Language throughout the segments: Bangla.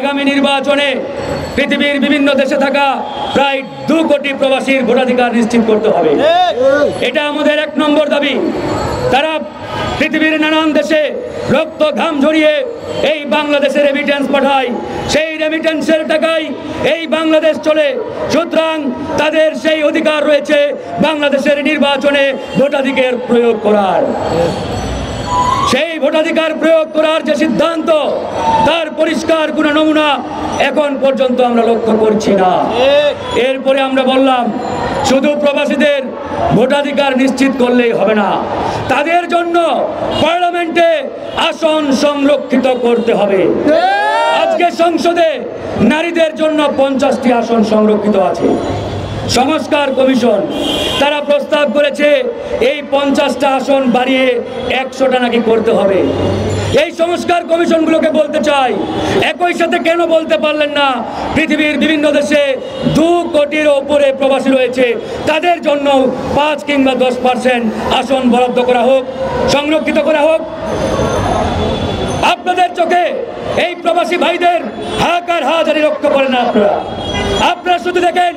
আগামী নির্বাচনে পৃথিবীর বিভিন্ন দেশে থাকা প্রায় 2 কোটি প্রবাসীর ভোটাধিকার নিশ্চিত করতে হবে। এটা আমাদের 1 নম্বর দাবি। তারা পৃথিবীর নানান দেশে রক্ত ঘাম ঝরিয়ে এই বাংলাদেশে রেমিটেন্স পাঠায়, সেই রেমিটেন্সের টাকায় এই বাংলাদেশ চলে। সুতরাং তাদের সেই অধিকার রয়েছে বাংলাদেশের নির্বাচনে ভোটাধিকার প্রয়োগ করার। সেই ভোটাধিকার প্রয়োগ করার যে সিদ্ধান্ত, তার পরিষ্কার কোনো নমুনা এখন পর্যন্ত আমরা লক্ষ্য করছি না। এরপরে আমরা বললাম শুধু প্রবাসীদের ভোটাধিকার নিশ্চিত করলেই হবে না, তাদের জন্য পার্লামেন্টে আসন সংরক্ষিত করতে হবে। আজকে সংসদে নারীদের জন্য 50টি আসন সংরক্ষিত আছে। সংস্কার কমিশন তারা প্রস্তাব করেছে এই 50টা আসন বাড়িয়ে 100টা নাকি করতে হবে। এই সংস্কার কমিশনগুলোকে বলতে চাই, একই সাথে কেন বলতে পারলেন না পৃথিবীর বিভিন্ন দেশে 2 কোটির ওপরে প্রবাসী রয়েছে, তাদের জন্য 5 কিংবা 10% আসন বরাদ্দ করা হোক, সংরক্ষিত করা হোক। আপনাদের চোখে এই প্রবাসী ভাইদের হাহাকার হাজারি লক্ষ্য করেন না আপনারা শুধু দেখেন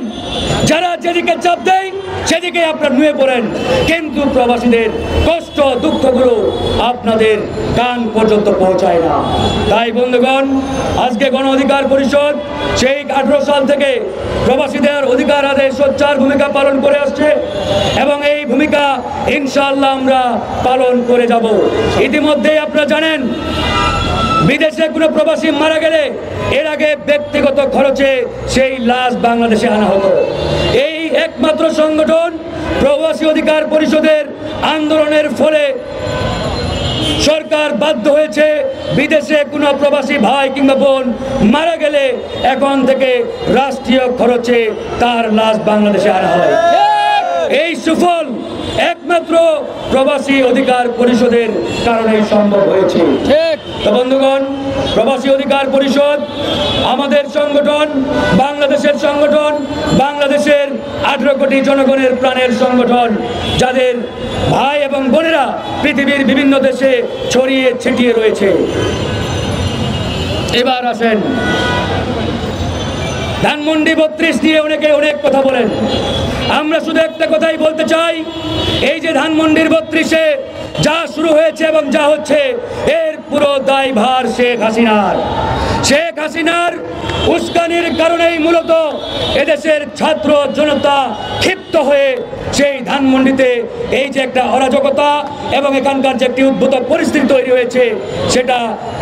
যারা যেদিকে চাপ দেয় সেদিকে আপনারা নুয়ে পড়েন, কিন্তু প্রবাসীদের কষ্ট দুঃখগুলো আপনাদের কান পর্যন্ত পৌঁছায় না। তাই বন্ধুগণ, আজকে গণ অধিকার পরিষদ সেই 18 সাল থেকে প্রবাসীদের অধিকার আদায়ে সোচ্চার ভূমিকা পালন করে আসছে এবং এই ভূমিকা ইনশাআল্লাহ আমরা পালন করে যাব। ইতিমধ্যেই আপনারা জানেন বিদেশে কোনো প্রবাসী মারা গেলে এর আগে ব্যক্তিগত খরচে সেই লাশ বাংলাদেশে আনা হতো। এই একমাত্র সংগঠন প্রবাসী অধিকার পরিষদের আন্দোলনের ফলে সরকার বাধ্য হয়েছে বিদেশে কোনো প্রবাসী ভাই কিংবা বোন মারা গেলে এখন থেকে রাষ্ট্রীয় খরচে তার লাশ বাংলাদেশে আনা হয়। এই সুফল একমাত্র প্রবাসী অধিকার পরিষদের কারণেই সম্ভব হয়েছে। তো বন্ধুগণ, প্রবাসী অধিকার পরিষদ আমাদের সংগঠন, বাংলাদেশের সংগঠন, বাংলাদেশের 18 কোটি জনগণের প্রাণের সংগঠন, যাদের ভাই এবং বোনেরা পৃথিবীর বিভিন্ন দেশে ছড়িয়ে ছিটিয়ে রয়েছে। এবার আসেন, ধানমন্ডি 32 নিয়ে অনেকে অনেক কথা বলেন। আমরা শুধু একটা কথাই বলতে চাই, এই যে ধানমন্ডির 32-এ যা শুরু হয়েছে এবং যা হচ্ছে, এর পুরো দায়ভার শেখ হাসিনার উস্কানির কারণেই মূলত এদেশের ছাত্র জনতা ক্ষিপ্ত হয়ে সেই ধানমন্ডিতে এই যে একটা অরাজকতা এবং এখানকার যে একটি উদ্ভূত পরিস্থিতি তৈরি হয়েছে, সেটা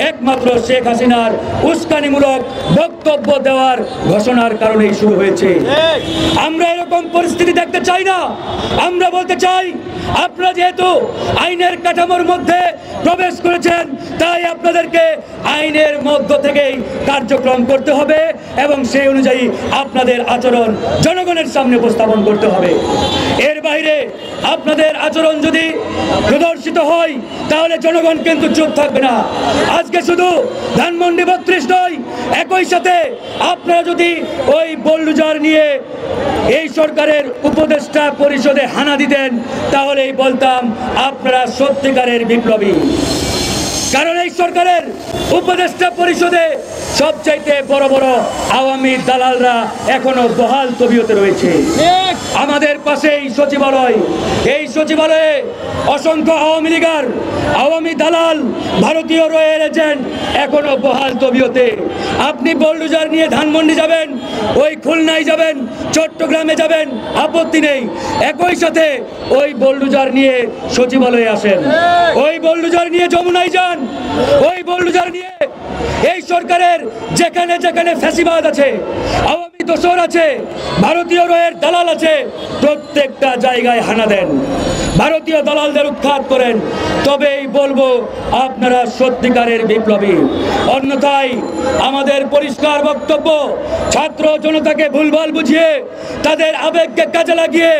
একমাত্র শেখ হাসিনার উস্কানিমূলক বক্তব্য দেওয়ার ঘোষণার কারণেই শুরু হয়েছে। আমরা এরকম পরিস্থিতি দেখতে চাই না। আমরা বলতে চাই, আপনারা যেহেতু আইনের কাঠামোর মধ্যে প্রবেশ করেছেন, তাই আপনাদেরকে আইনের মধ্য থেকেই কার্যক্রম করতে হবে এবং সেই অনুযায়ী আপনাদের আচরণ জনগণের সামনে উপস্থাপন করতে হবে। এর বাইরে আপনাদের আচরণ যদি প্রদর্শিত হয়, তাহলে জনগণ কিন্তু চুপ থাকবে না। আজকে শুধু ধানমন্ডি 32 নয়, একই সাথে আপনারা যদি ওই বুলডোজার নিয়ে এই সরকারের উপদেষ্টা পরিষদে হানা দিতেন, তাহলেই বলতাম আপনারা সত্যিকারের বিপ্লবী। কারণ এই সরকারের উপদেষ্টা পরিষদে সবচাইতে বড় বড় আওয়ামী দালালরা এখনো বহাল তবিয়তে রয়েছে। আমাদের পাশেই সচিবালয়, এই সচিবালয়ে অসংখ্য আওয়ামী লীগার, আওয়ামী দালাল, ভারতীয় রয়ের এজেন্ট এখনো বহাল তবিয়তে। আপনি বুলডোজার নিয়ে ধানমন্ডি যাবেন, ওই খুলনায় যাবেন, চট্টগ্রামে যাবেন, আপত্তি নেই। একই সাথে ওই বুলডোজার নিয়ে সচিবালয়ে আসেন, ওই বুলডোজার নিয়ে যমুনায় যান, ওই বুলডোজার নিয়ে এই সরকারের যেখানে যেখানে ফ্যাসিবাদ আছে, আওয়ামী দোসর আছে, ভারতীয় রয়ের দালাল আছে, প্রত্যেকটা জায়গায় হানা দেন, ভারতীয় দালালদের উৎখাত করেন। তবেই বলবো আপনারা সত্যিকারের বিপ্লবী। অন্যথায় আমাদের পরিষ্কার বক্তব্য, ছাত্র জনতাকে ভুলভাল বুঝিয়ে তাদের আবেগকে কাজে লাগিয়ে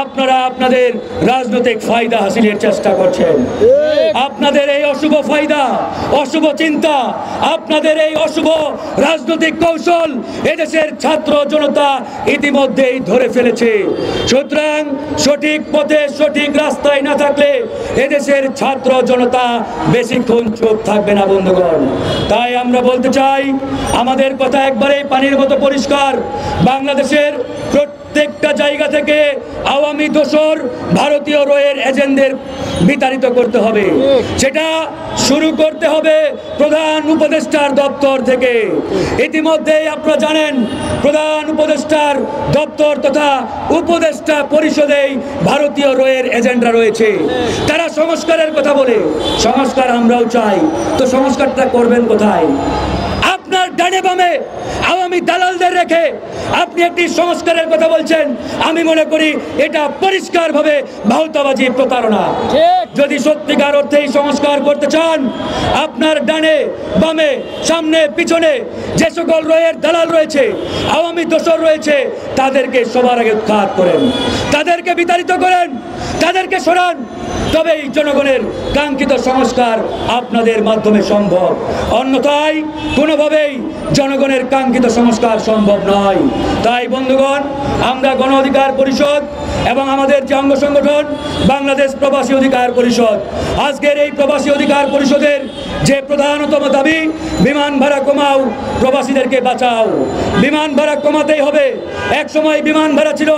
আপনারা আপনাদের রাজনৈতিক ফায়দা হাসিলের চেষ্টা করছেন। আপনাদের এই অশুভ ফায়দা, অশুভ চিন্তা, আপনাদের এই অশুভ রাজনৈতিক কৌশল এদেশের ছাত্র জনতা ইতিমধ্যেই ধরে ফেলেছে। সুতরাং সঠিক পথে সঠিক সৈনিক রাস্তায় না থাকলে এদেশের ছাত্র জনতা বেশিক্ষণ চুপ থাকবে না বন্ধুগণ। তাই আমরা বলতে চাই, আমাদের কথা একবারে পানির মতো পরিষ্কার। বাংলাদেশের প্রত্যেকটা জায়গা থেকে আওয়ামী দোসর ভারতীয় রয়ের এজেন্টদের বিতাড়িত করতে হবে। সেটা শুরু করতে হবে প্রধান উপদেষ্টার দপ্তর থেকে। ইতিমধ্যেই আপনারা জানেন, প্রধান উপদেষ্টার দপ্তর তথা উপদেষ্টা পরিষদেই ভারতীয় রয়ের এজেন্টরা রয়েছে। তারা সংস্কারের কথা বলে, সংস্কার আমরাও চাই, তো সংস্কারটা করবেন কোথায়? আপনার ডানে বামে আওয়ামী দালালদের রেখে আপনি একটি সংস্কারের কথা বলছেন। আমি মনে করি এটা পরিষ্কারভাবে ভাউতাবাজি, প্রতারণা। যদি সত্যিকার অর্থে এই সংস্কার করতে চান, আপনার ডানে বামে সামনে পিছনে যে সকল রয়ের দালাল রয়েছে, আওয়ামী দোসর রয়েছে, তাদেরকে সবার আগে উৎখাত করেন, তাদেরকে বিতাড়িত করেন, তাদেরকে সরান। তবেই জনগণের কাঙ্ক্ষিত সংস্কার আপনাদের মাধ্যমে সম্ভব। অন্যথায় কোনোভাবেই জনগণের কাঙ্ক্ষিত সংস্কার সম্ভব নয়। তাই বন্ধুগণ, আমরা গণ অধিকার পরিষদ এবং আমাদের যে অঙ্গ সংগঠন বাংলাদেশ প্রবাসী অধিকার পরিষদ, আজকের এই প্রবাসী অধিকার পরিষদের যে প্রধানতম দাবি, বিমান ভাড়া কমাও, প্রবাসীদেরকে বাঁচাও। বিমান ভাড়া কমাতেই হবে। এক সময় বিমান ভাড়া ছিল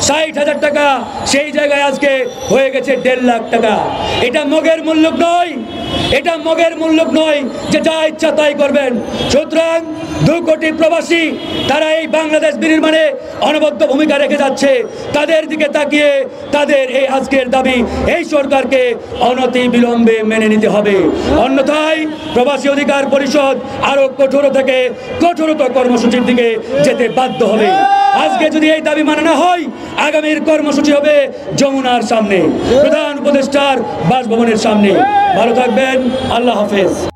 60,000 টাকা, সেই জায়গায় আজকে হয়ে গেছে 1.5 লাখ টাকা। এটা মগের মূল্য নয়, এটা মগের মূল্য নয় যে যা ইচ্ছা তাই করবেন। সুতরাং 2 কোটি প্রবাসী তারা এই বাংলাদেশ বিনির্মাণে অনবদ্য ভূমিকা রেখে যাচ্ছে। তাদের দিকে তাকিয়ে তাদের এই আজকের দাবি এই সরকারকে অনতি বিলম্বে মেনে নিতে হবে। অন্যথায় প্রবাসী অধিকার পরিষদ আরো কঠোর থেকে কঠোরতর কর্মসূচির দিকে যেতে বাধ্য হবে। আজকে যদি এই দাবি মানা না হয়, আগামীর কর্মসূচি হবে যমুনার সামনে, প্রধান উপদেষ্টার বাসভবনের সামনে। ভালো থাকবেন, আল্লাহ হাফেজ।